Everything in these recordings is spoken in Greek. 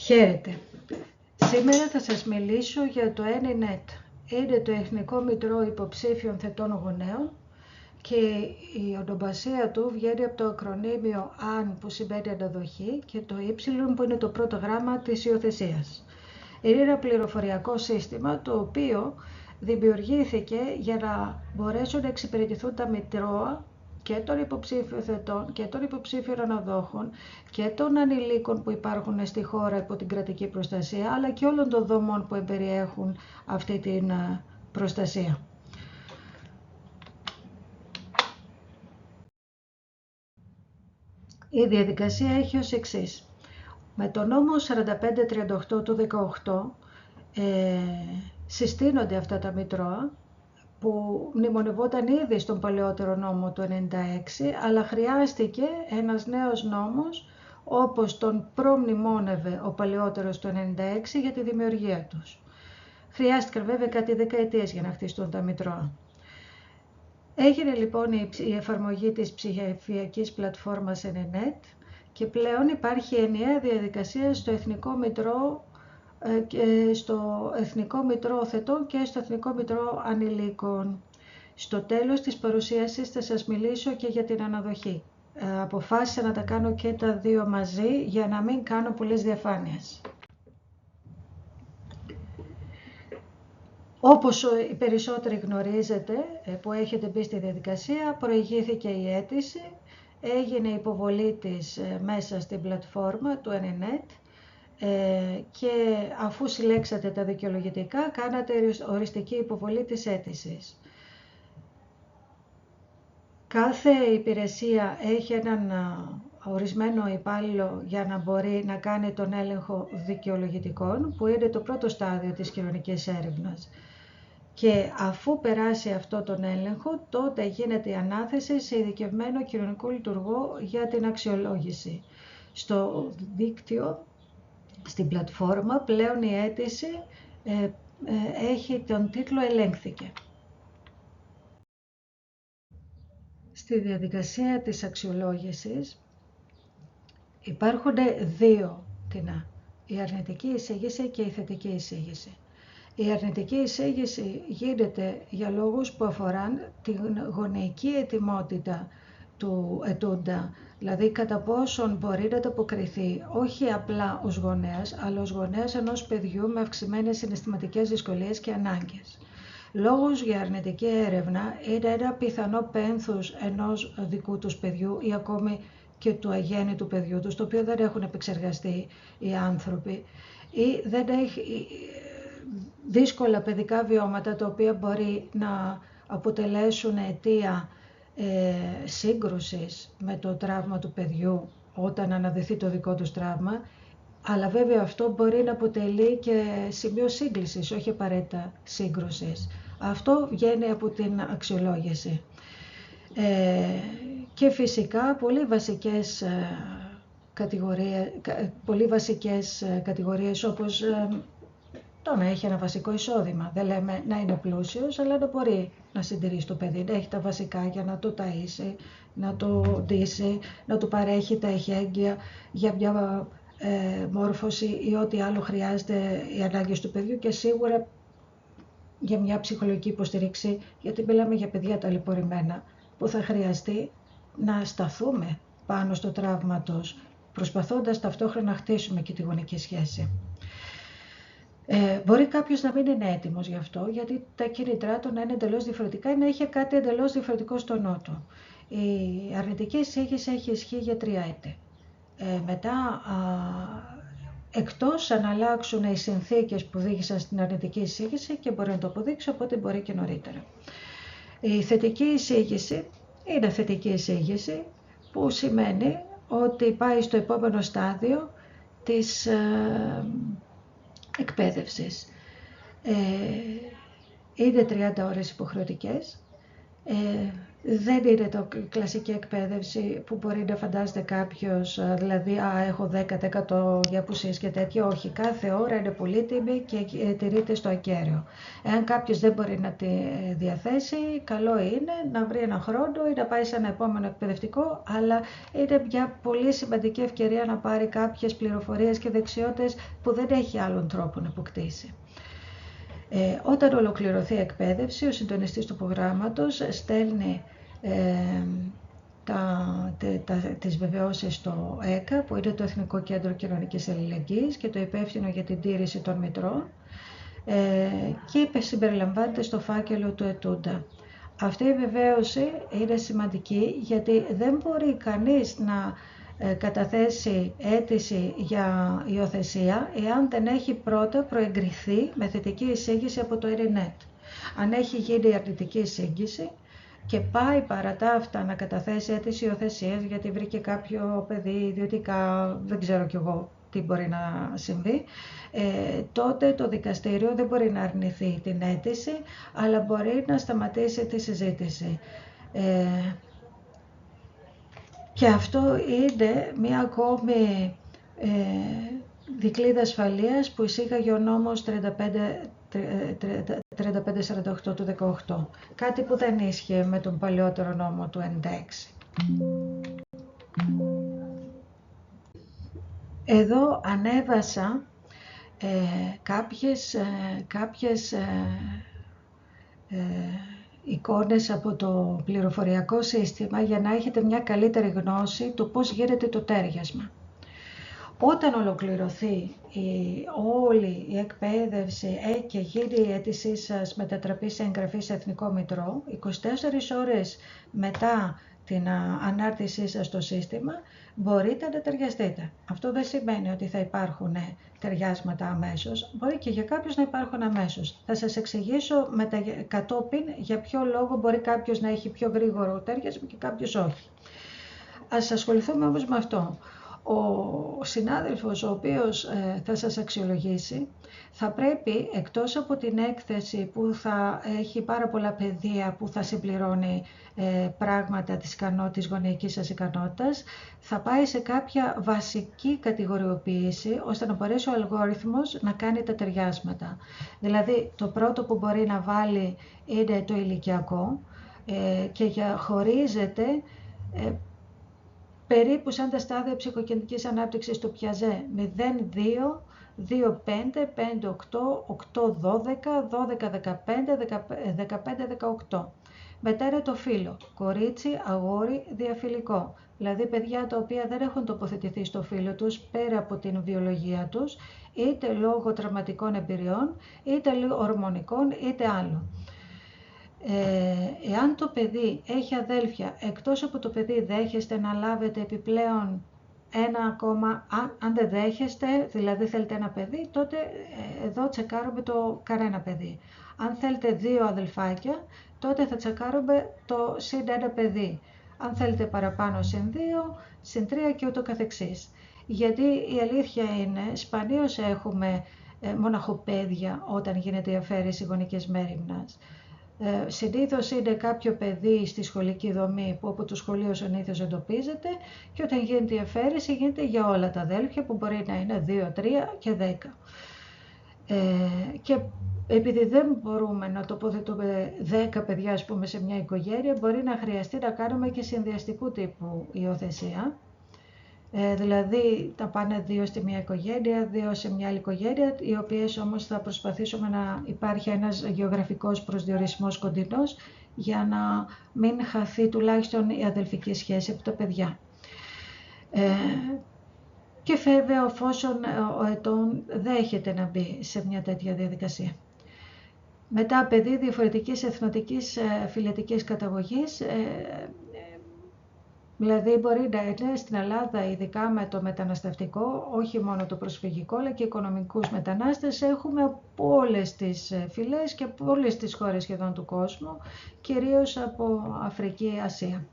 Χαίρετε. Σήμερα θα σας μιλήσω για το ENINET. Είναι το Εθνικό Μητρό Υποψήφιων Θετών Γονέων και η ονομασία του βγαίνει από το ακρονίμιο AN που σημαίνει αναδοχή και το Y που είναι το πρώτο γράμμα της υιοθεσίας. Είναι ένα πληροφοριακό σύστημα το οποίο δημιουργήθηκε για να μπορέσουν να εξυπηρετηθούν τα μητρώα και των υποψήφιων θετών και των υποψήφιων αναδόχων και των ανηλίκων που υπάρχουν στη χώρα υπό την κρατική προστασία, αλλά και όλων των δομών που εμπεριέχουν αυτή την προστασία. Η διαδικασία έχει ως εξής. Με το νόμο 4538 του 18 συστήνονται αυτά τα μητρώα που μνημονευόταν ήδη στον παλαιότερο νόμο του 96, αλλά χρειάστηκε ένας νέος νόμος όπως τον προμνημόνευε ο παλαιότερος του 96 για τη δημιουργία τους. Χρειάστηκαν βέβαια κάτι δεκαετίες για να χτιστούν τα μητρώα. Έγινε λοιπόν η εφαρμογή της ψηφιακής πλατφόρμας ENINET και πλέον υπάρχει ενιαία διαδικασία στο Εθνικό Μητρό και στο Εθνικό Μητρό Θετών και στο Εθνικό Μητρό Ανηλίκων. Στο τέλος της παρουσίασης θα σας μιλήσω και για την αναδοχή. Αποφάσισα να τα κάνω και τα δύο μαζί για να μην κάνω πολλές διαφάνειες. Όπως οι περισσότεροι γνωρίζετε που έχετε μπει στη διαδικασία, προηγήθηκε η αίτηση, έγινε η υποβολή της μέσα στην πλατφόρμα του ENINET και αφού συλλέξατε τα δικαιολογητικά, κάνατε οριστική υποβολή της αίτησης. Κάθε υπηρεσία έχει έναν ορισμένο υπάλληλο για να μπορεί να κάνει τον έλεγχο δικαιολογητικών, που είναι το πρώτο στάδιο της κοινωνικής έρευνας. Και αφού περάσει αυτό τον έλεγχο, τότε γίνεται η ανάθεση σε ειδικευμένο κοινωνικό λειτουργό για την αξιολόγηση. Στο δίκτυο, στην πλατφόρμα, πλέον η αίτηση έχει τον τίτλο «Ελέγχθηκε». Στη διαδικασία της αξιολόγησης υπάρχουν δύο τινά, η αρνητική εισήγηση και η θετική εισήγηση. Η αρνητική εισήγηση γίνεται για λόγους που αφορούν την γονεϊκή ετοιμότητα του ετούντα, δηλαδή κατά πόσον μπορεί να ανταποκριθεί όχι απλά ως γονέας, αλλά ως γονέας ενός παιδιού με αυξημένες συναισθηματικές δυσκολίες και ανάγκες. Λόγος για αρνητική έρευνα είναι ένα πιθανό πένθους ενός δικού τους παιδιού ή ακόμη και του αγέννητου παιδιού τους, το οποίο δεν έχουν επεξεργαστεί οι άνθρωποι ή δεν έχει δύσκολα παιδικά βιώματα τα οποία μπορεί να αποτελέσουν αιτία σύγκρουσης με το τραύμα του παιδιού όταν αναδεθεί το δικό τους τραύμα, αλλά βέβαια αυτό μπορεί να αποτελεί και σημείο σύγκλησης, όχι απαραίτητα σύγκρουσης. Αυτό βγαίνει από την αξιολόγηση. Και φυσικά πολύ βασικές κατηγορίες όπως το να έχει ένα βασικό εισόδημα. Δεν λέμε να είναι πλούσιος, αλλά να μπορεί να συντηρήσει το παιδί, να έχει τα βασικά για να το ταΐσει, να το ντύσει, να του παρέχει τα εχέγγυα για μια μόρφωση ή ό,τι άλλο χρειάζεται οι ανάγκες του παιδιού και σίγουρα για μια ψυχολογική υποστήριξη, γιατί μιλάμε για παιδιά ταλαιπωρημένα που θα χρειαστεί να σταθούμε πάνω στο τραύμα τους, προσπαθώντας ταυτόχρονα να χτίσουμε και τη γονική σχέση. Μπορεί κάποιος να μην είναι έτοιμος γι' αυτό, γιατί τα κίνητρά του να είναι εντελώς διαφορετικά ή να είχε κάτι εντελώς διαφορετικό στο νου. Η αρνητική εισήγηση έχει ισχύ για 3 έτη. Μετά, εκτός αν αλλάξουν οι συνθήκες που οδήγησαν στην αρνητική εισήγηση και μπορεί να το αποδείξει, οπότε μπορεί και νωρίτερα. Η θετική εισήγηση είναι θετική εισήγηση που σημαίνει ότι πάει στο επόμενο στάδιο της εκπαίδευσης. Είναι 30 ώρες υποχρεωτικές. Δεν είναι το κλασική εκπαίδευση που μπορεί να φαντάζεται κάποιος, δηλαδή έχω 10% για απουσίες και τέτοια. Όχι, κάθε ώρα είναι πολύτιμη και τηρείται στο ακέραιο. Εάν κάποιος δεν μπορεί να τη διαθέσει, καλό είναι να βρει ένα χρόνο ή να πάει σε ένα επόμενο εκπαιδευτικό, αλλά είναι μια πολύ σημαντική ευκαιρία να πάρει κάποιες πληροφορίες και δεξιότητες που δεν έχει άλλον τρόπο να αποκτήσει. Όταν ολοκληρωθεί η εκπαίδευση, ο συντονιστής του προγράμματος στέλνει τις βεβαιώσεις στο ΕΚΑ, που είναι το Εθνικό Κέντρο Κοινωνικής Αλληλεγγύης και το υπεύθυνο για την τήρηση των μητρών, και συμπεριλαμβάνεται στο φάκελο του ετούντα. Αυτή η βεβαίωση είναι σημαντική γιατί δεν μπορεί κανείς να καταθέσει αίτηση για υιοθεσία εάν δεν έχει πρώτα προεγκριθεί με θετική εισήγηση από το ΕΡΙΝΕΤ. Αν έχει γίνει αρνητική εισήγηση και πάει παρά τα αυτά να καταθέσει αίτηση υιοθεσίας γιατί βρήκε κάποιο παιδί ιδιωτικά, δεν ξέρω κι εγώ τι μπορεί να συμβεί, τότε το δικαστήριο δεν μπορεί να αρνηθεί την αίτηση, αλλά μπορεί να σταματήσει τη συζήτηση. Και αυτό είναι μια ακόμη δικλείδα ασφαλείας που εισήγαγε ο νόμος 3548 του 18, κάτι που δεν ίσχυε με τον παλιότερο νόμο του 96. Εδώ ανέβασα κάποιες εικόνες από το πληροφοριακό σύστημα για να έχετε μια καλύτερη γνώση του πώς γίνεται το τέριασμα. Όταν ολοκληρωθεί όλη η εκπαίδευση και γίνει η αίτησή σας μετατραπεί σε εγγραφή σε Εθνικό Μητρό, 24 ώρες μετά την ανάρτησή σας στο σύστημα μπορείτε να ταιριαστείτε. Αυτό δεν σημαίνει ότι θα υπάρχουν ταιριάσματα αμέσως, μπορεί και για κάποιους να υπάρχουν αμέσως. Θα σας εξηγήσω κατόπιν για ποιο λόγο μπορεί κάποιος να έχει πιο γρήγορο τέριασμα και κάποιος όχι. Ας ασχοληθούμε όμως με αυτό. Ο συνάδελφος ο οποίος θα σας αξιολογήσει θα πρέπει, εκτός από την έκθεση που θα έχει πάρα πολλά πεδία που θα συμπληρώνει πράγματα της γωνεϊκής σας ικανότητας, θα πάει σε κάποια βασική κατηγοριοποίηση ώστε να μπορέσει ο αλγόριθμος να κάνει τα ταιριάσματα. Δηλαδή το πρώτο που μπορεί να βάλει είναι το ηλικιακό και χωρίζεται περίπου σαν τα στάδια ψυχοκινητικής ανάπτυξης του Πιαζέ, 0-2, 2-5, 5-8, 8-12, 12-15, 15-18. Μετά είναι το φύλο, κορίτσι, αγόρι, διαφυλικό. Δηλαδή παιδιά τα οποία δεν έχουν τοποθετηθεί στο φύλο τους πέρα από την βιολογία τους, είτε λόγω τραυματικών εμπειριών, είτε ορμονικών, είτε άλλων. Εάν το παιδί έχει αδέλφια, εκτός από το παιδί δέχεστε να λάβετε επιπλέον ένα ακόμα, αν δεν δέχεστε, δηλαδή θέλετε ένα παιδί, τότε εδώ τσεκάρουμε το κανένα παιδί. Αν θέλετε 2 αδελφάκια, τότε θα τσεκάρουμε το συν ένα παιδί. Αν θέλετε παραπάνω συν 2, συν 3 και ούτω καθεξής. Γιατί η αλήθεια είναι, σπανίως έχουμε μοναχοπαίδια όταν γίνεται η αφαίρεση γονικής μέριμνας. Συνήθως είναι κάποιο παιδί στη σχολική δομή που από το σχολείο συνήθως εντοπίζεται και όταν γίνεται η αφαίρεση γίνεται για όλα τα αδέλφια που μπορεί να είναι 2, 3 και 10. Και επειδή δεν μπορούμε να τοποθετούμε 10 παιδιά ας πούμε, σε μια οικογένεια, μπορεί να χρειαστεί να κάνουμε και συνδυαστικού τύπου υιοθεσία. Δηλαδή θα πάνε 2 στη μια οικογένεια, 2 σε μια άλλη οικογένεια, οι οποίες όμως θα προσπαθήσουμε να υπάρχει ένας γεωγραφικός προσδιορισμός κοντινός για να μην χαθεί τουλάχιστον η αδελφική σχέση από τα παιδιά. Και βέβαια εφόσον ο ετών δέχεται να μπει σε μια τέτοια διαδικασία. Μετά παιδί διαφορετικής εθνοτικής φυλετικής καταγωγής, δηλαδή μπορεί να είναι στην Ελλάδα, ειδικά με το μεταναστευτικό, όχι μόνο το προσφυγικό, αλλά και οικονομικούς μετανάστες, έχουμε από όλες τις φυλές και από όλες τις χώρες σχεδόν του κόσμου, κυρίως από Αφρική, Ασία.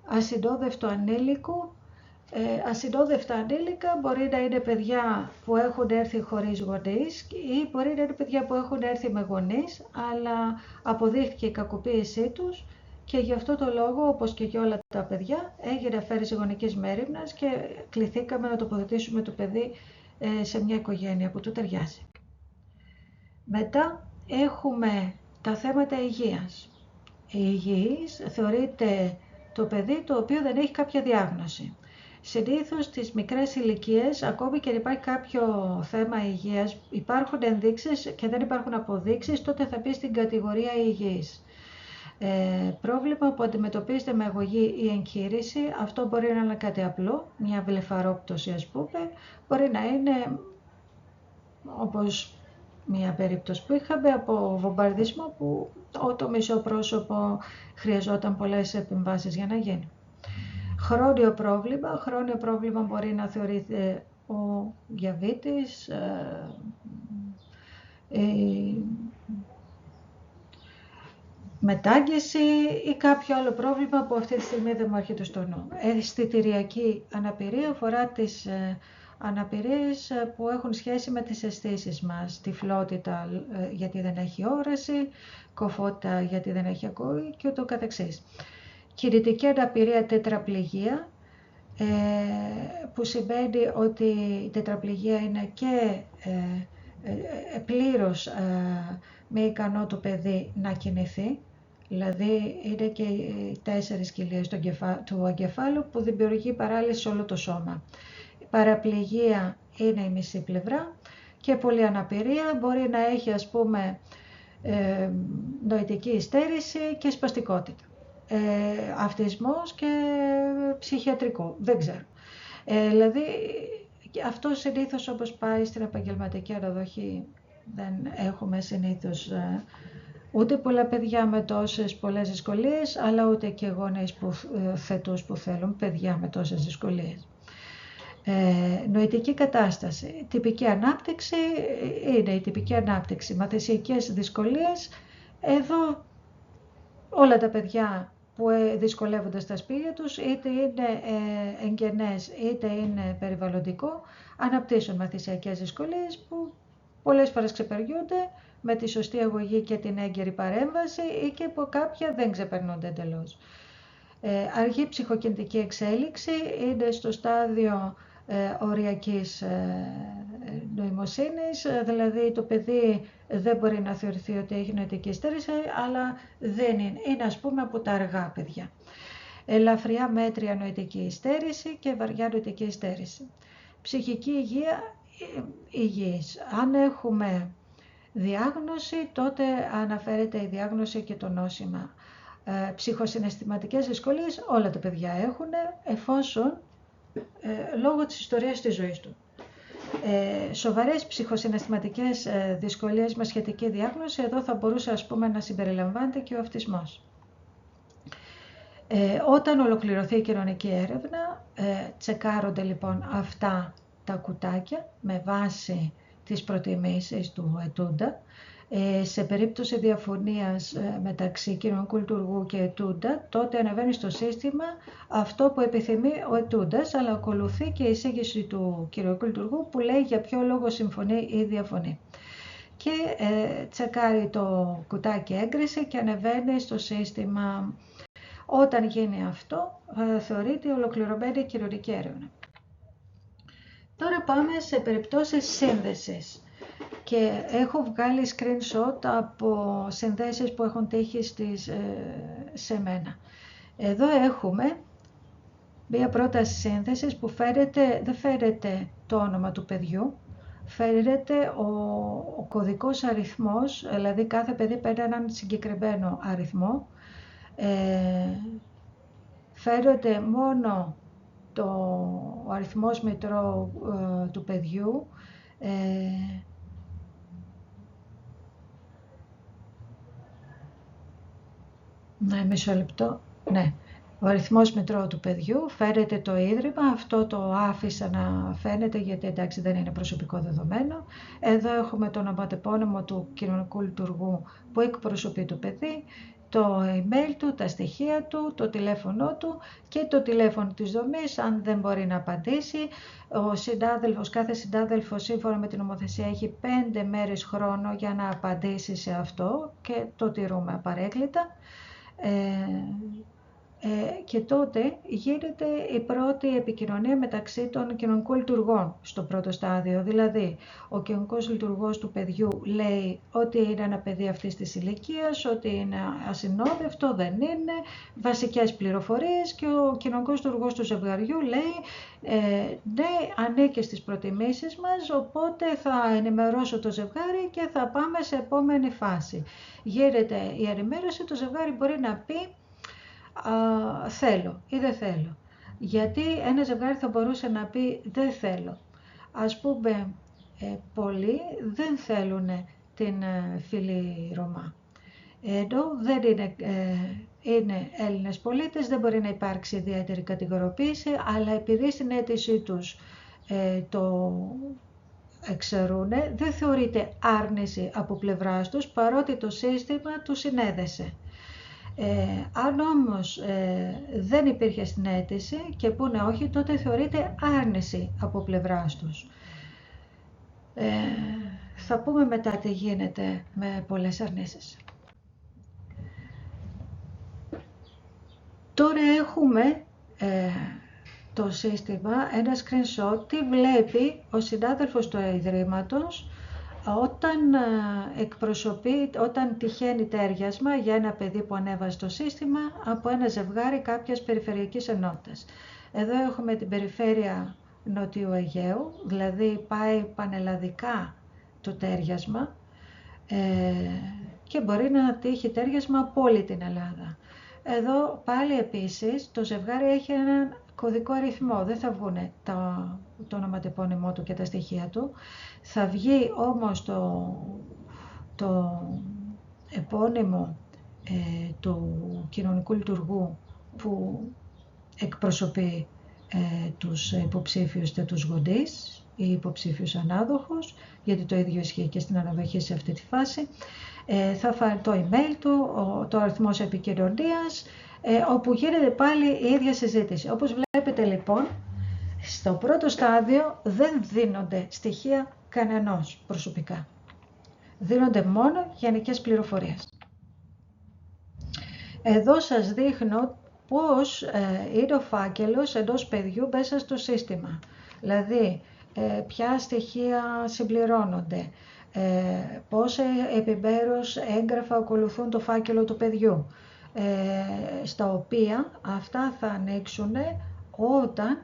Ασυνόδευτο ανήλικο ασυνόδευτα ανήλικα μπορεί να είναι παιδιά που έχουν έρθει χωρίς γονείς ή μπορεί να είναι παιδιά που έχουν έρθει με γονείς, αλλά αποδείχθηκε η κακοποίησή τους και γι' αυτό το λόγο, όπως και για όλα τα παιδιά, έγινε αφαίρεση γονικής μέριμνας και κληθήκαμε να τοποθετήσουμε το παιδί σε μια οικογένεια που του ταιριάζει. Μετά έχουμε τα θέματα υγείας. Η υγιής θεωρείται το παιδί το οποίο δεν έχει κάποια διάγνωση. Συνήθως στις μικρές ηλικίες, ακόμη και αν υπάρχει κάποιο θέμα υγείας, υπάρχουν ενδείξεις και δεν υπάρχουν αποδείξεις, τότε θα μπει στην κατηγορία υγιής. Πρόβλημα που αντιμετωπίζεται με αγωγή ή εγχείρηση, αυτό μπορεί να είναι κάτι απλό, μια βλεφαρόπτωση ας πούμε, μπορεί να είναι όπως μια περίπτωση που είχαμε από βομβαρδισμό που το μισό πρόσωπο χρειαζόταν πολλές επεμβάσεις για να γίνει. Χρόνιο πρόβλημα μπορεί να θεωρείται ο διαβήτης, η μετάγγιση ή κάποιο άλλο πρόβλημα που αυτή τη στιγμή δεν μου έρχεται στο νου. Αισθητηριακή αναπηρία αφορά τις αναπηρίες που έχουν σχέση με τις αισθήσεις μας, τυφλότητα γιατί δεν έχει όραση, κοφότητα γιατί δεν έχει ακοή και ούτω καθεξής. Κινητική αναπηρία τετραπληγία, που σημαίνει ότι η τετραπληγία είναι και πλήρως μη ικανό το παιδί να κινηθεί, δηλαδή είναι και οι 4 κοιλίες του εγκεφάλου που δημιουργεί παράλυση σε όλο το σώμα. Η παραπληγία είναι η μισή πλευρά και πολυαναπηρία μπορεί να έχει ας πούμε νοητική υστέρηση και σπαστικότητα. Αυτισμός και ψυχιατρικό, δεν ξέρω. Δηλαδή αυτό συνήθως όπως πάει στην επαγγελματική αναδοχή, δεν έχουμε συνήθως ούτε πολλά παιδιά με τόσες πολλές δυσκολίες, αλλά ούτε και γονείς θετούς που θέλουν παιδιά με τόσες δυσκολίες. Νοητική κατάσταση, τυπική ανάπτυξη είναι η τυπική ανάπτυξη, μαθησιακές δυσκολίες, εδώ όλα τα παιδιά που δυσκολεύονται στα σπίτια τους, είτε είναι εγγενές είτε είναι περιβαλλοντικό, αναπτύσσουν μαθησιακές δυσκολίες που πολλές φορές ξεπερνούνται με τη σωστή αγωγή και την έγκαιρη παρέμβαση ή και από κάποια δεν ξεπερνούνται εντελώς. Αργή ψυχοκινητική εξέλιξη είναι στο στάδιο οριακής νοημοσύνης, δηλαδή το παιδί δεν μπορεί να θεωρηθεί ότι έχει νοητική υστέρηση, αλλά δεν είναι ας πούμε από τα αργά παιδιά. Ελαφριά μέτρια νοητική υστέρηση και βαριά νοητική υστέρηση. Ψυχική υγεία, υγιής. Αν έχουμε διάγνωση, τότε αναφέρεται η διάγνωση και το νόσημα. Ψυχοσυναισθηματικές δυσκολίες όλα τα παιδιά έχουν, εφόσον λόγω της ιστορίας της ζωής του. Σοβαρές ψυχοσυναισθηματικές δυσκολίες με σχετική διάγνωση, εδώ θα μπορούσε ας πούμε να συμπεριλαμβάνεται και ο αυτισμός. Όταν ολοκληρωθεί η κοινωνική έρευνα, τσεκάρονται λοιπόν αυτά τα κουτάκια με βάση τις προτιμήσεις του ετούντα. Σε περίπτωση διαφωνίας μεταξύ κοινωνικού λειτουργού και ετούντα, τότε ανεβαίνει στο σύστημα αυτό που επιθυμεί ο ετούντας, αλλά ακολουθεί και η εισήγηση του κοινωνικού λειτουργού που λέει για ποιο λόγο συμφωνεί ή διαφωνεί. Και τσεκάρει το κουτάκι έγκριση και ανεβαίνει στο σύστημα. Όταν γίνει αυτό, θεωρείται ολοκληρωμένη κοινωνική έρευνα. Τώρα πάμε σε περιπτώσεις σύνδεσης. Και έχω βγάλει screenshot από συνδέσεις που έχουν τύχει σε μένα. Εδώ έχουμε μία πρόταση σύνδεσης που δεν φέρεται το όνομα του παιδιού, φέρεται ο κωδικός αριθμός, δηλαδή κάθε παιδί παίρνει έναν συγκεκριμένο αριθμό, φέρεται μόνο ο αριθμός μητρώου του παιδιού, ναι, μισό λεπτό. Ναι. Ο αριθμός μητρώου του παιδιού, φέρεται το ίδρυμα, αυτό το άφησα να φαίνεται γιατί εντάξει δεν είναι προσωπικό δεδομένο. Εδώ έχουμε το ονοματεπώνυμο του κοινωνικού λειτουργού που εκπροσωπεί το παιδί, το email του, τα στοιχεία του, το τηλέφωνο του και το τηλέφωνο της δομής, αν δεν μπορεί να απαντήσει. Κάθε συνάδελφος σύμφωνα με την νομοθεσία έχει 5 μέρες χρόνο για να απαντήσει σε αυτό και το τηρούμε απαρέκκλητα. Και τότε γίνεται η πρώτη επικοινωνία μεταξύ των κοινωνικών λειτουργών στο πρώτο στάδιο. Δηλαδή, ο κοινωνικός λειτουργός του παιδιού λέει ότι είναι ένα παιδί αυτής της ηλικίας, ότι είναι ασυνόδευτο, δεν είναι, βασικές πληροφορίες, και ο κοινωνικός λειτουργός του ζευγαριού λέει ναι, ανήκει στις προτιμήσεις μας, οπότε θα ενημερώσω το ζευγάρι και θα πάμε σε επόμενη φάση. Γίνεται η ενημέρωση, το ζευγάρι μπορεί να πει θέλω ή δεν θέλω. Γιατί ένα ζευγάρι θα μπορούσε να πει δεν θέλω. Ας πούμε, πολλοί δεν θέλουν την φυλή Ρωμά. Ενώ δεν είναι Έλληνες πολίτες, δεν μπορεί να υπάρξει ιδιαίτερη κατηγοριοποίηση, αλλά επειδή στην αίτησή τους το εξαιρούνε, δεν θεωρείται άρνηση από πλευράς τους, παρότι το σύστημα τους συνέδεσε. Αν όμως δεν υπήρχε στην αίτηση και πούνε όχι, τότε θεωρείται άρνηση από πλευράς τους. Θα πούμε μετά τι γίνεται με πολλές αρνήσεις. Τώρα έχουμε το σύστημα, ένα screenshot, τι βλέπει ο συνάδελφος του Ιδρύματος όταν τυχαίνει τέριασμα για ένα παιδί που ανέβασε το σύστημα από ένα ζευγάρι κάποιας περιφερειακής ενότητας. Εδώ έχουμε την περιφέρεια Νοτιού Αιγαίου, δηλαδή πάει πανελλαδικά το τέριασμα και μπορεί να τύχει τέριασμα από όλη την Ελλάδα. Εδώ πάλι επίσης το ζευγάρι έχει έναν κωδικό αριθμό, δεν θα βγουν το ονοματεπώνυμό του και τα στοιχεία του. Θα βγει όμως το επώνυμο του κοινωνικού λειτουργού που εκπροσωπεί τους υποψήφιους και τους γονείς ή υποψήφιους ανάδοχους, γιατί το ίδιο ισχύει και στην αναδοχή σε αυτή τη φάση. Θα φάει το email του, το αριθμός επικοινωνίας, όπου γίνεται πάλι η ίδια συζήτηση. Όπως βλέπετε λοιπόν, στο πρώτο στάδιο δεν δίνονται στοιχεία κανενός προσωπικά. Δίνονται μόνο γενικές πληροφορίες. Εδώ σας δείχνω πώς είναι ο φάκελος ενός παιδιού μέσα στο σύστημα. Δηλαδή, ποια στοιχεία συμπληρώνονται, πόσα επιμέρους έγγραφα ακολουθούν το φάκελο του παιδιού, στα οποία αυτά θα ανοίξουν όταν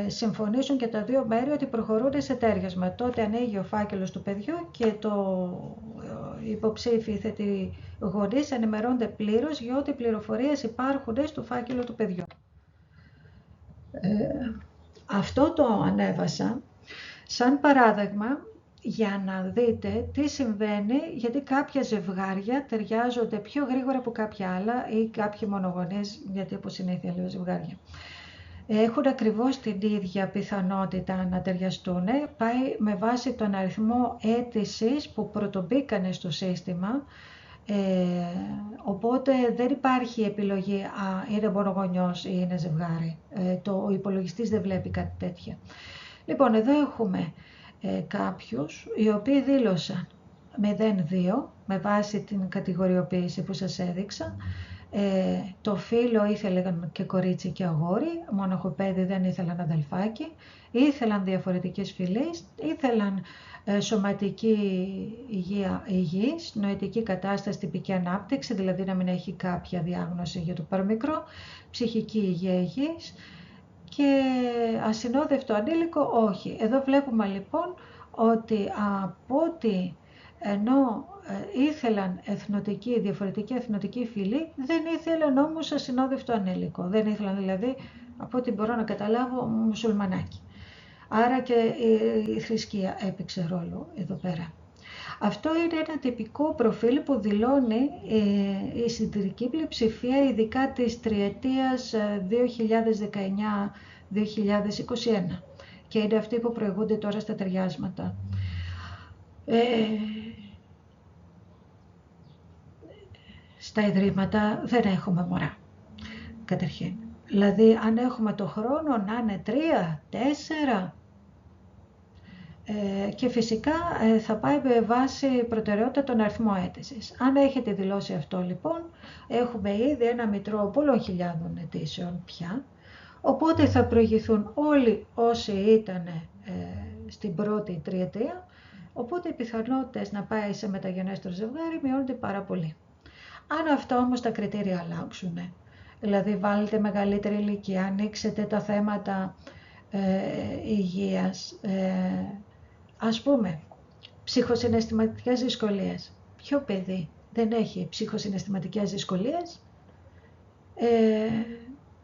συμφωνήσουν και τα δύο μέρη ότι προχωρούν σε τέριασμα. Τότε ανοίγει ο φάκελος του παιδιού και οι υποψήφιοι θετοί γονείς ενημερώνται πλήρως για ό,τι πληροφορίες υπάρχουν στο φάκελο του παιδιού. Αυτό το ανέβασα σαν παράδειγμα για να δείτε τι συμβαίνει, γιατί κάποια ζευγάρια ταιριάζονται πιο γρήγορα από κάποια άλλα ή κάποιοι μονογονείς, γιατί από συνήθεια λέω ζευγάρια. Έχουν ακριβώς την ίδια πιθανότητα να ταιριαστούν, πάει με βάση τον αριθμό αίτησης που πρωτομπήκανε στο σύστημα, οπότε δεν υπάρχει επιλογή είναι μονογονιός ή είναι ζευγάρι, ο υπολογιστής δεν βλέπει κάτι τέτοιο. Λοιπόν, εδώ έχουμε κάποιους οι οποίοι δήλωσαν 0-2 με βάση την κατηγοριοποίηση που σας έδειξα. Το φύλο ήθελαν και κορίτσι και αγόρι, μοναχοπέδι δεν ήθελαν αδελφάκι, ήθελαν διαφορετικές φυλές, ήθελαν σωματική υγιής, νοητική κατάσταση, τυπική ανάπτυξη, δηλαδή να μην έχει κάποια διάγνωση για το παραμικρό, ψυχική υγεία υγιής και ασυνόδευτο ανήλικο όχι. Εδώ βλέπουμε λοιπόν ότι από ότι ενώ ήθελαν διαφορετική εθνοτική φυλή, δεν ήθελαν όμως ασυνόδευτο ανήλικο. Δεν ήθελαν δηλαδή, από ό,τι μπορώ να καταλάβω, μουσουλμανάκι. Άρα και η θρησκεία έπαιξε ρόλο εδώ πέρα. Αυτό είναι ένα τυπικό προφίλ που δηλώνει η συντηρητική πλειοψηφία, ειδικά της τριετίας 2019-2021. Και είναι αυτοί που προηγούνται τώρα στα ταιριάσματα. Στα ιδρύματα δεν έχουμε μωρά, καταρχήν. Δηλαδή, αν έχουμε το χρόνο να είναι 3, 4, και φυσικά θα πάει με βάση προτεραιότητα τον αριθμό αίτησης. Αν έχετε δηλώσει αυτό λοιπόν, έχουμε ήδη ένα μητρό πολλών χιλιάδων αιτήσεων πια, οπότε θα προηγηθούν όλοι όσοι ήταν στην πρώτη τριετία, οπότε οι πιθανότητες να πάει σε μεταγενέστερο ζευγάρι μειώνονται πάρα πολύ. Αν αυτά όμως τα κριτήρια αλλάξουν, δηλαδή βάλετε μεγαλύτερη ηλικία, ανοίξετε τα θέματα υγείας, ας πούμε, ψυχοσυναισθηματικές δυσκολίες. Ποιο παιδί δεν έχει ψυχοσυναισθηματικές δυσκολίες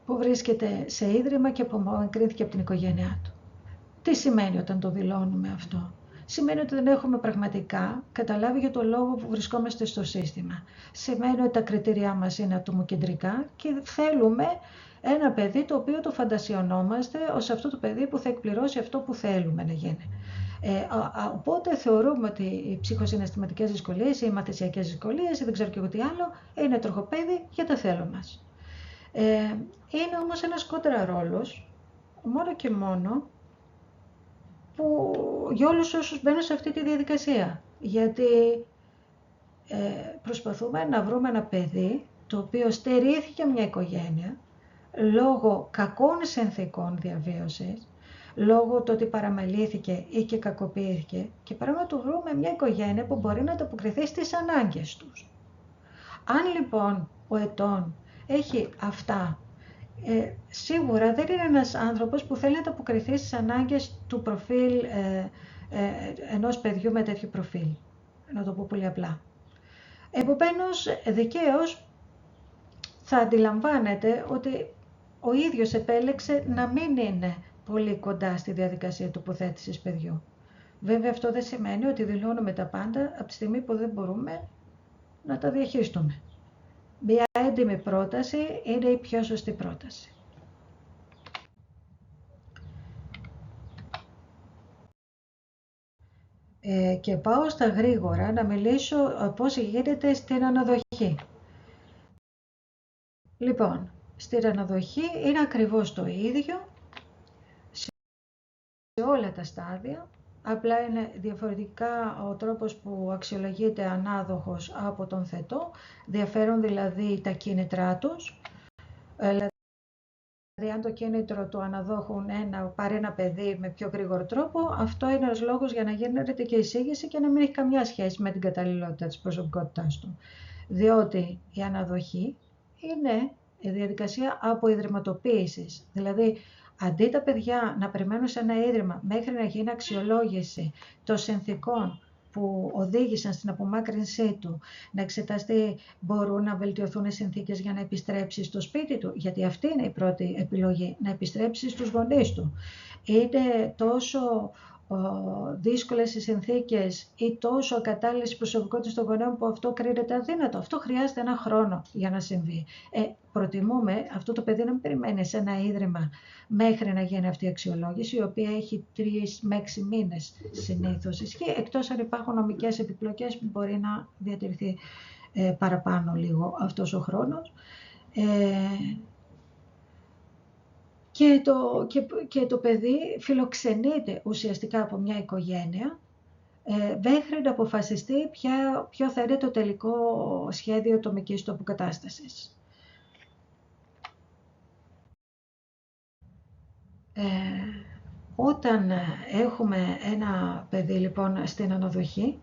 που βρίσκεται σε ίδρυμα και απομακρύνθηκε από την οικογένειά του? Τι σημαίνει όταν το δηλώνουμε αυτό? Σημαίνει ότι δεν έχουμε πραγματικά καταλάβει για το λόγο που βρισκόμαστε στο σύστημα. Σημαίνει ότι τα κριτήριά μας είναι ατομοκεντρικά και θέλουμε ένα παιδί το οποίο το φαντασιωνόμαστε ως αυτό το παιδί που θα εκπληρώσει αυτό που θέλουμε να γίνει. Οπότε θεωρούμε ότι οι ψυχοσυναισθηματικές δυσκολίες ή οι μαθησιακές δυσκολίες ή δεν ξέρω και εγώ τι άλλο είναι τροχοπέδι για το θέλω μας. Είναι όμως ένας κόντρα ρόλος μόνο και μόνο που για όλους όσους μπαίνουν σε αυτή τη διαδικασία. Γιατί προσπαθούμε να βρούμε ένα παιδί το οποίο στερήθηκε μια οικογένεια λόγω κακών συνθήκων διαβίωσης, λόγω του ότι παραμελήθηκε ή και κακοποιήθηκε, και πρέπει να του βρούμε μια οικογένεια που μπορεί να ανταποκριθεί στις ανάγκες τους. Αν λοιπόν ο ετών έχει αυτά, σίγουρα δεν είναι ένας άνθρωπος που θέλει να ανταποκριθεί στις ανάγκες του προφίλ ενός παιδιού με τέτοιο προφίλ, να το πω πολύ απλά. Επομένως, δικαίως θα αντιλαμβάνεται ότι ο ίδιος επέλεξε να μην είναι πολύ κοντά στη διαδικασία τοποθέτησης παιδιού. Βέβαια αυτό δεν σημαίνει ότι δηλώνουμε τα πάντα από τη στιγμή που δεν μπορούμε να τα διαχειριστούμε. Μια έντιμη πρόταση είναι η πιο σωστή πρόταση. Και πάω στα γρήγορα να μιλήσω πώς γίνεται στην αναδοχή. Λοιπόν, στην αναδοχή είναι ακριβώς το ίδιο σε όλα τα στάδια, απλά είναι διαφορετικά ο τρόπος που αξιολογείται ανάδοχος από τον θετό, διαφέρουν δηλαδή τα κίνητρά τους. Δηλαδή, αν το κίνητρο του αναδόχου πάρει ένα παιδί με πιο γρήγορο τρόπο, αυτό είναι ένας λόγος για να γίνεται και εισήγηση και να μην έχει καμιά σχέση με την καταλληλότητα της προσωπικότητάς του. Διότι η αναδοχή είναι η διαδικασία αποϊδρυματοποίησης. Δηλαδή, αντί τα παιδιά να περιμένουν σε ένα ίδρυμα μέχρι να γίνει αξιολόγηση των συνθηκών που οδήγησαν στην απομάκρυνσή του, να εξεταστεί μπορούν να βελτιωθούν οι συνθήκες για να επιστρέψει στο σπίτι του, γιατί αυτή είναι η πρώτη επιλογή, να επιστρέψει στους γονείς του. Είναι τόσο δύσκολες οι συνθήκες ή τόσο ακατάλληλες προσωπικότητες των γονέων που αυτό κρίνεται αδύνατο. Αυτό χρειάζεται ένα χρόνο για να συμβεί. Προτιμούμε αυτό το παιδί να μην περιμένει σε ένα ίδρυμα μέχρι να γίνει αυτή η αξιολόγηση, η οποία έχει 3 με 6 μήνες συνήθως ισχύει, εκτός αν υπάρχουν νομικές επιπλοκές που μπορεί να διατηρηθεί παραπάνω λίγο αυτός ο χρόνος. Και το παιδί φιλοξενείται ουσιαστικά από μια οικογένεια μέχρι να αποφασιστεί ποιο θα είναι το τελικό σχέδιο τομικής του αποκατάστασης. Όταν έχουμε ένα παιδί λοιπόν στην αναδοχή,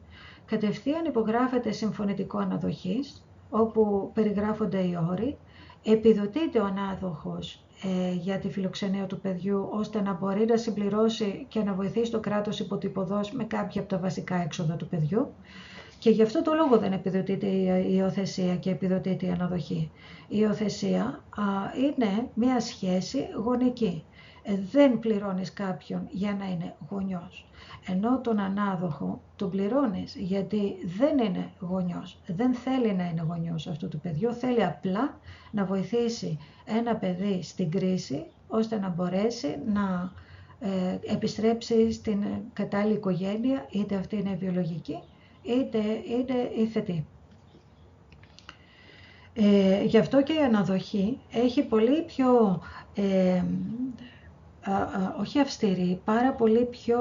κατευθείαν υπογράφεται συμφωνητικό αναδοχής, όπου περιγράφονται οι όροι, επιδοτείται ο ανάδοχος για τη φιλοξενία του παιδιού, ώστε να μπορεί να συμπληρώσει και να βοηθήσει το κράτος υποτυπωδώς με κάποια από τα βασικά έξοδα του παιδιού. Και γι' αυτό το λόγο δεν επιδοτείται η υιοθεσία και επιδοτείται η αναδοχή. Η υιοθεσία είναι μια σχέση γονική. Δεν πληρώνεις κάποιον για να είναι γονιός. Ενώ τον ανάδοχο τον πληρώνεις γιατί δεν είναι γονιός. Δεν θέλει να είναι γονιός αυτού του παιδιού. Θέλει απλά να βοηθήσει ένα παιδί στην κρίση, ώστε να μπορέσει να επιστρέψει στην κατάλληλη οικογένεια, είτε αυτή είναι βιολογική, είτε είναι η θετή. Γι' αυτό και η αναδοχή έχει πολύ πιο, όχι αυστηρή, πάρα πολύ πιο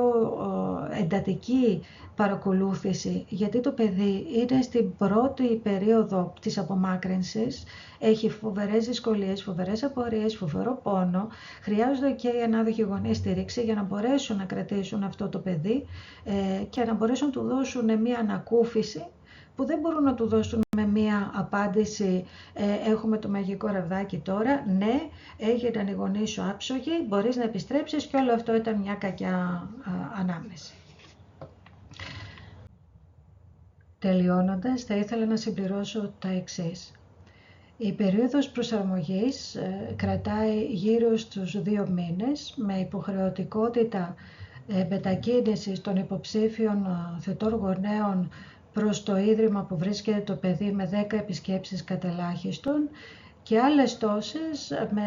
εντατική παρακολούθηση, γιατί το παιδί είναι στην πρώτη περίοδο της απομάκρυνσης, έχει φοβερές δυσκολίες, φοβερές απορίες, φοβερό πόνο, χρειάζονται και οι ανάδοχοι γονείς στήριξη για να μπορέσουν να κρατήσουν αυτό το παιδί και να μπορέσουν να του δώσουν μια ανακούφιση που δεν μπορούν να του δώσουν με μία απάντηση έχουμε το μαγικό ραβδάκι τώρα, ναι, έγιναν οι γονείς σου άψογοι, μπορείς να επιστρέψεις και όλο αυτό ήταν μια κακιά ανάμνηση. Τελειώνοντας, θα ήθελα να συμπληρώσω τα εξής. Η περίοδος προσαρμογής κρατάει γύρω στους 2 μήνες με υποχρεωτικότητα μετακίνησης των υποψήφιων θετών γονέων προς το ίδρυμα που βρίσκεται το παιδί με 10 επισκέψεις κατελάχιστον και άλλες τόσες με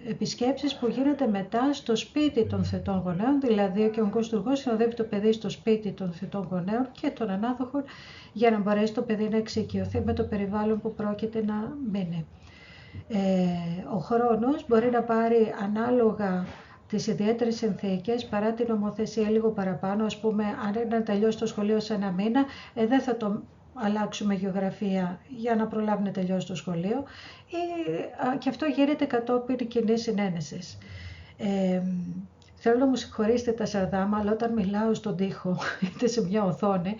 επισκέψεις που γίνονται μετά στο σπίτι των θετών γονέων, δηλαδή ο κοινωνικός λειτουργός συνοδεύει το παιδί στο σπίτι των θετών γονέων και των ανάδοχων για να μπορέσει το παιδί να εξοικειωθεί με το περιβάλλον που πρόκειται να μείνει. Ο χρόνος μπορεί να πάρει ανάλογα τις ιδιαίτερες συνθήκες, παρά την νομοθεσία λίγο παραπάνω, ας πούμε αν είναι να τελειώσει το σχολείο σε 1 μήνα, δεν θα το αλλάξουμε γεωγραφία για να προλάβει να τελειώσει το σχολείο και αυτό γίνεται κατόπιν κοινής συνένεσης. Θέλω να μου συγχωρήσετε τα σαρδάμα, αλλά όταν μιλάω στον τοίχο είτε σε μια οθόνη,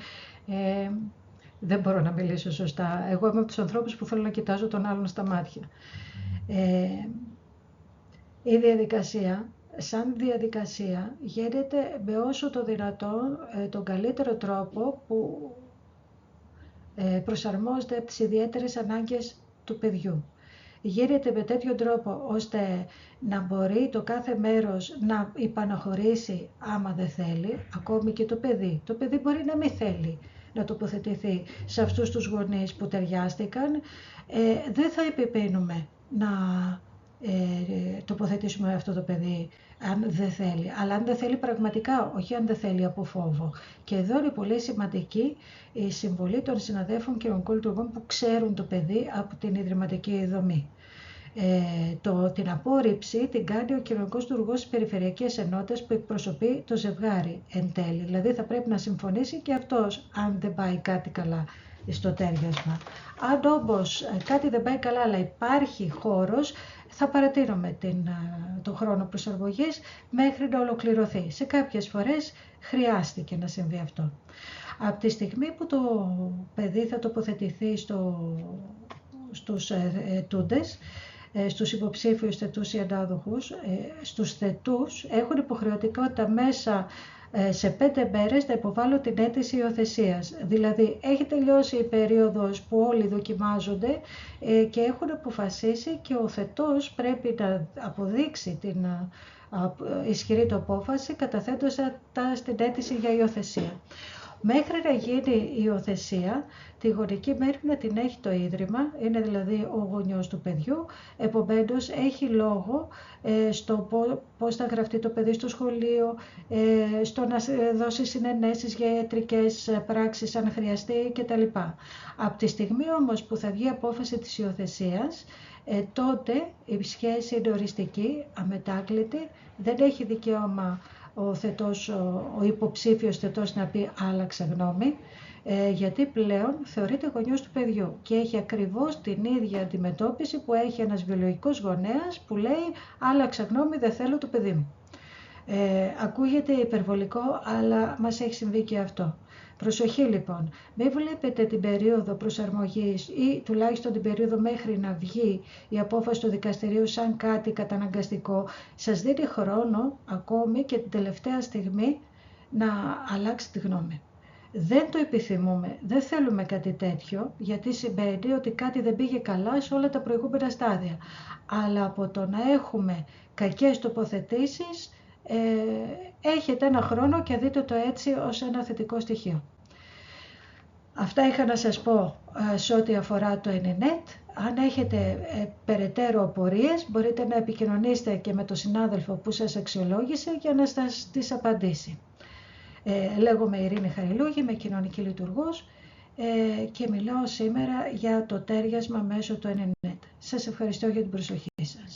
δεν μπορώ να μιλήσω σωστά. Εγώ είμαι από τους ανθρώπους που θέλω να κοιτάζω τον άλλον στα μάτια. Η διαδικασία, σαν διαδικασία, γίνεται με όσο το δυνατόν τον καλύτερο τρόπο που προσαρμόζεται από τις ιδιαίτερες ανάγκες του παιδιού. Γίνεται με τέτοιο τρόπο ώστε να μπορεί το κάθε μέρος να υπαναχωρήσει άμα δεν θέλει, ακόμη και το παιδί. Το παιδί μπορεί να μην θέλει να τοποθετηθεί σε αυτούς τους γονείς που ταιριάστηκαν. Δεν θα επιπίνουμε να τοποθετήσουμε αυτό το παιδί αν δεν θέλει, αλλά αν δεν θέλει πραγματικά, όχι αν δεν θέλει από φόβο. Και εδώ είναι πολύ σημαντική η συμβολή των συναδέλφων κοινωνικών λειτουργών που ξέρουν το παιδί από την ιδρυματική δομή. Την απόρριψη την κάνει ο κοινωνικός λειτουργός της Περιφερειακής Ενότητας που εκπροσωπεί το ζευγάρι εν τέλει. Δηλαδή θα πρέπει να συμφωνήσει και αυτός αν δεν πάει κάτι καλά στο τέριασμα. Αν όμως κάτι δεν πάει καλά αλλά υπάρχει χώρος, θα παρατείνουμε τον χρόνο προσαρμογής μέχρι να ολοκληρωθεί. Σε κάποιες φορές χρειάστηκε να συμβεί αυτό. Από τη στιγμή που το παιδί θα τοποθετηθεί στους ετούντες, στους υποψήφιους θετούς ή ανάδοχους, στους θετούς έχουν υποχρεωτικότητα μέσα σε 5 μέρες να υποβάλω την αίτηση υιοθεσίας. Δηλαδή έχει τελειώσει η περίοδος που όλοι δοκιμάζονται και έχουν αποφασίσει και ο θετός πρέπει να αποδείξει την ισχυρή του απόφαση καταθέτοντας την αίτηση για υιοθεσία. Μέχρι να γίνει η υιοθεσία, τη γονική μέρη να την έχει το Ίδρυμα, είναι δηλαδή ο γονιός του παιδιού, επομένως έχει λόγο στο πώς θα γραφτεί το παιδί στο σχολείο, στο να δώσει συνενέσεις για ιατρικές πράξεις αν χρειαστεί κτλ. Από τη στιγμή όμως που θα βγει η απόφαση της υιοθεσίας, τότε η σχέση είναι οριστική, αμετάκλητη, δεν έχει δικαίωμα ο υποψήφιος θετός να πει άλλαξε γνώμη, γιατί πλέον θεωρείται γονιός του παιδιού και έχει ακριβώς την ίδια αντιμετώπιση που έχει ένας βιολογικός γονέας που λέει άλλαξε γνώμη, δεν θέλω το παιδί μου. Ακούγεται υπερβολικό, αλλά μας έχει συμβεί και αυτό. Προσοχή λοιπόν, μην βλέπετε την περίοδο προσαρμογής ή τουλάχιστον την περίοδο μέχρι να βγει η απόφαση του δικαστηρίου σαν κάτι καταναγκαστικό. Σας δίνει χρόνο ακόμη και την τελευταία στιγμή να αλλάξει τη γνώμη. Δεν το επιθυμούμε, δεν θέλουμε κάτι τέτοιο, γιατί σημαίνει ότι κάτι δεν πήγε καλά σε όλα τα προηγούμενα στάδια. Αλλά από το να έχουμε κακές τοποθετήσεις, έχετε ένα χρόνο και δείτε το έτσι ως ένα θετικό στοιχείο. Αυτά είχα να σας πω σε ό,τι αφορά το Eninet. Αν έχετε περαιτέρω απορίες, μπορείτε να επικοινωνήσετε και με τον συνάδελφο που σας αξιολόγησε για να σας τις απαντήσει. Λέγομαι Ειρήνη Χαριλούγη, είμαι κοινωνική λειτουργός και μιλάω σήμερα για το τέριασμα μέσω του Enenet. Σας ευχαριστώ για την προσοχή σας.